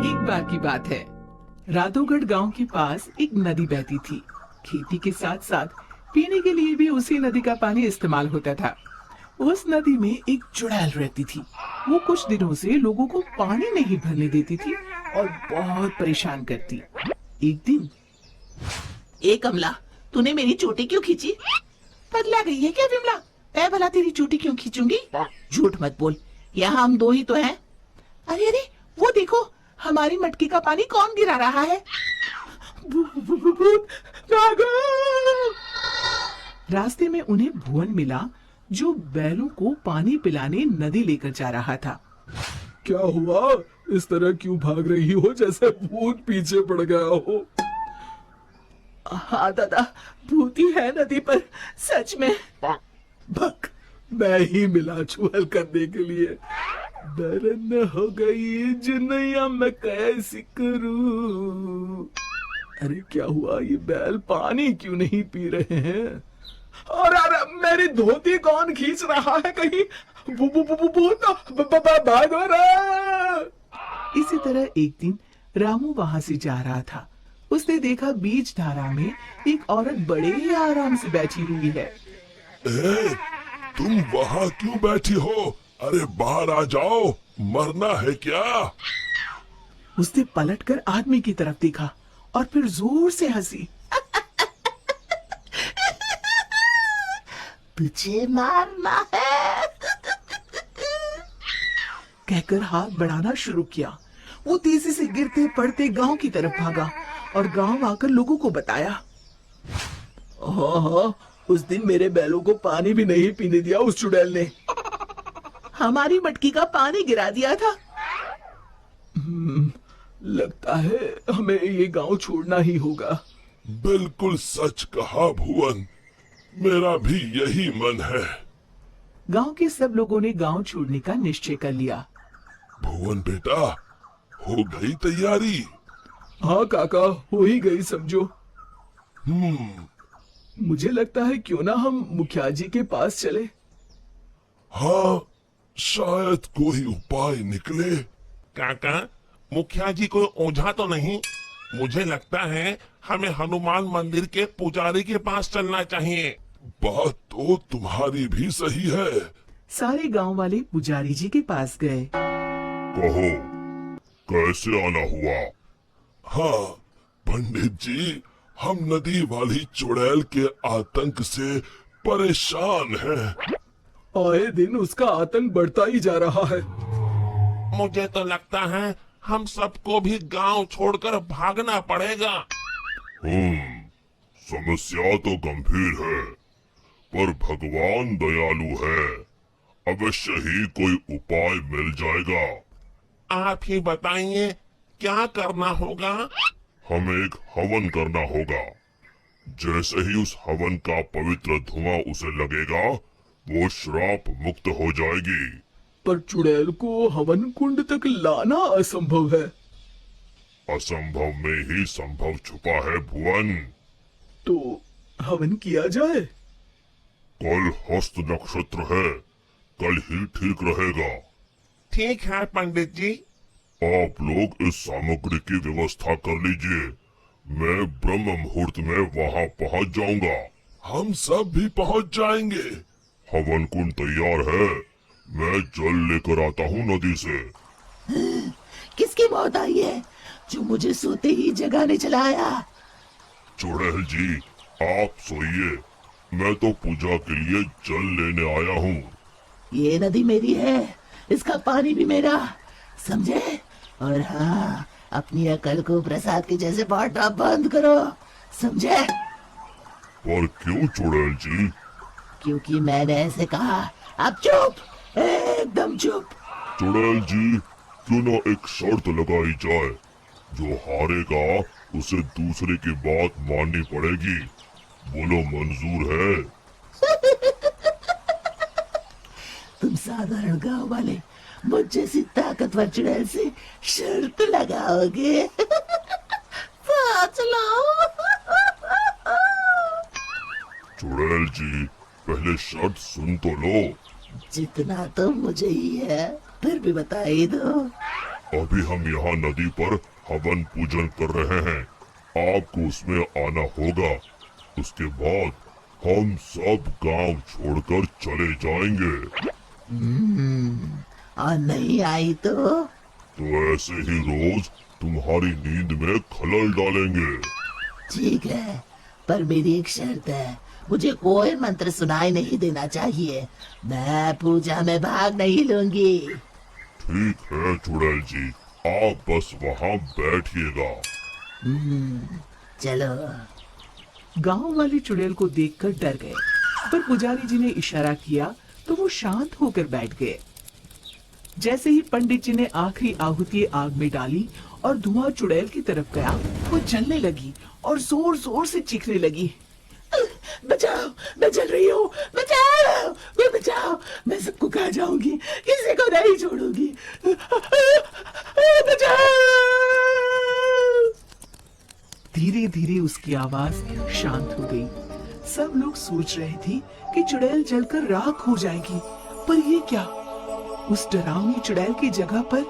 एक बार की बात है, राधोगढ़ गांव के पास एक नदी बहती थी। खेती के साथ साथ पीने के लिए भी उसी नदी का पानी इस्तेमाल होता था। उस नदी में एक चुड़ैल रहती थी। वो कुछ दिनों से लोगों को पानी नहीं भरने देती थी और बहुत परेशान करती। एक दिन, ए कमला, तूने मेरी चोटी क्यों खींची? पगला गई है क्या विमला? मैं भला तेरी चोटी क्यों खींचूंगी? झूठ मत बोल, यहाँ हम दो ही तो हैं। अरे अरे, वो देखो, हमारी मटकी का पानी कौन गिरा रहा है? भूत, भागो! रास्ते में उन्हें भुवन मिला, जो बैलों को पानी पिलाने नदी लेकर जा रहा था। क्या हुआ? इस तरह क्यों भाग रही हो जैसे भूत पीछे पड़ गया हो? हाँ दादा, भूत ही है नदी पर, सच में। भक, मैं ही मिला चुहल करने के लिए। दरन हो गई जुनैया, मैं कैसी करूं? अरे क्या हुआ? ये बैल पानी क्यों नहीं पी रहे हैं? और अरे मेरी धोती कौन खींच रहा है? कहीं भूत भागो रे! इसी तरह एक दिन रामू वहां से जा रहा था। उसने देखा बीच धारा में एक औरत बड़े ही आराम से बैठी हुई है। ए, तुम वहाँ क्यों बैठी हो? अरे बाहर आ जाओ, मरना है क्या? उसने पलटकर आदमी की तरफ देखा और फिर जोर से हंसी। तुझे मारना है? कहकर हाथ बढ़ाना शुरू किया। वो तेजी से गिरते पड़ते गांव की तरफ भागा और गांव आकर लोगों को बताया। हाँ, उस दिन मेरे बैलों को पानी भी नहीं पीने दिया उस चुड़ैल ने। हमारी मटकी का पानी गिरा दिया था। लगता है हमें ये गांव छोड़ना ही होगा। बिल्कुल सच कहा भुवन, मेरा भी यही मन है। गांव के सब लोगों ने गांव छोड़ने का निश्चय कर लिया। भुवन बेटा, हो गई तैयारी? हाँ काका, हो ही गई समझो। हम्म। मुझे लगता है क्यों ना हम मुखिया जी के पास चले। हाँ, शायद कोई उपाय निकले। काका, मुखिया जी कोई ओझा तो नहीं? मुझे लगता है हमें हनुमान मंदिर के पुजारी के पास चलना चाहिए। बात तो तुम्हारी भी सही है। सारे गांव वाले पुजारी जी के पास गए। कहो, कैसे आना हुआ? हाँ पंडित जी, हम नदी वाली चुड़ैल के आतंक से परेशान हैं। आए दिन उसका आतंक बढ़ता ही जा रहा है। मुझे तो लगता है हम सबको भी गांव छोड़कर भागना पड़ेगा। समस्या तो गंभीर है, पर भगवान दयालु है। अवश्य ही कोई उपाय मिल जाएगा। आप ही बताइए, क्या करना होगा? हमें एक हवन करना होगा। जैसे ही उस हवन का पवित्र धुआं उसे लगेगा, वो श्राप मुक्त हो जाएगी। पर चुड़ैल को हवन कुंड तक लाना असंभव है। असंभव में ही संभव छुपा है भुवन। तो हवन किया जाए। कल हस्त नक्षत्र है, कल ही ठीक रहेगा। ठीक है पंडित जी। आप लोग इस सामग्री की व्यवस्था कर लीजिए। मैं ब्रह्म मुहूर्त में वहाँ पहुँच जाऊंगा। हम सब भी पहुँच जाएंगे। हवन कुंड तैयार है। मैं जल लेकर आता हूँ नदी से। किसकी मौत आई है जो मुझे सोते ही जगाने चला आया? चुड़ैल जी, आप सोइए, मैं तो पूजा के लिए जल लेने आया हूँ। ये नदी मेरी है, इसका पानी भी मेरा, समझे? और हाँ, अपनी अकल को प्रसाद के जैसे बांटना बंद करो, समझे? पर क्यों चुड़ैल जी? क्योंकि मैंने ऐसे कहा। अब चुप, एकदम चुप। चुड़ैल जी, क्यों ना एक शर्त लगाई जाए। जो हारेगा उसे दूसरे की बात माननी पड़ेगी। बोलो, मंजूर है? तुम साधारण गांव वाले मुझ जैसी ताकतवर चुड़ैल से शर्त लगाओगे? साथ लाओ। चुड़ैल जी, पहले शर्त सुन तो लो। जितना तो मुझे ही है, फिर भी बता ही दो। अभी हम यहाँ नदी पर हवन पूजन कर रहे हैं, आपको उसमें आना होगा। उसके बाद हम सब गांव छोड़कर चले जाएंगे। और नहीं आई तो ऐसे ही रोज तुम्हारी नींद में खलल डालेंगे। ठीक है, पर मेरी एक शर्त है, मुझे कोई मंत्र सुनाई नहीं देना चाहिए। मैं पूजा में भाग नहीं लूंगी। ठीक है चुड़ैल जी, आप बस वहाँ बैठिएगा। चलो। गांव वाले चुड़ैल को देखकर डर गए, पर पुजारी जी ने इशारा किया तो वो शांत होकर बैठ गए। जैसे ही पंडित जी ने आखिरी आहुति आग में डाली और धुआं चुड़ैल की तरफ गया, वो जलने लगी और जोर जोर से चीखने लगी। बचाओ, मैं जल रही हूँ, बचाओ, मैं बचाओ, मैं सबको खा जाऊंगी, किसी को नहीं छोड़ूंगी, बचाओ। धीरे धीरे उसकी आवाज शांत हो गई। सब लोग सोच रहे थे कि चुड़ैल जलकर राख हो जाएगी, पर ये क्या? उस डरावनी चुड़ैल की जगह पर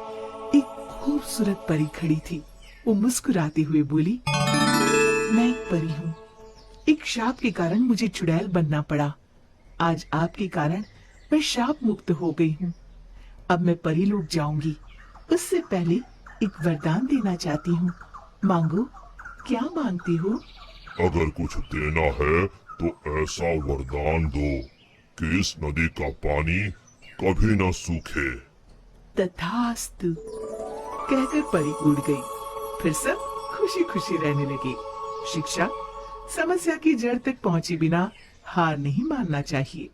एक खूबसूरत परी खड़ी थी। वो मुस्कुराते हुए बोली, मैं एक परी हूँ। एक शाप के कारण मुझे चुड़ैल बनना पड़ा। आज आपके कारण मैं शाप मुक्त हो गई हूँ। अब मैं परी लोग जाऊंगी। उससे पहले एक वरदान देना चाहती हूँ। मांगो, क्या मांगती हो? अगर कुछ देना है तो ऐसा वरदान दो कि इस नदी का पानी कभी न सूखे। तथास्तु कहकर परी उड़ गई। फिर सब खुशी खुशी रहने लगे। शिक्षा, समस्या की जड़ तक पहुंचे बिना हार नहीं मानना चाहिए।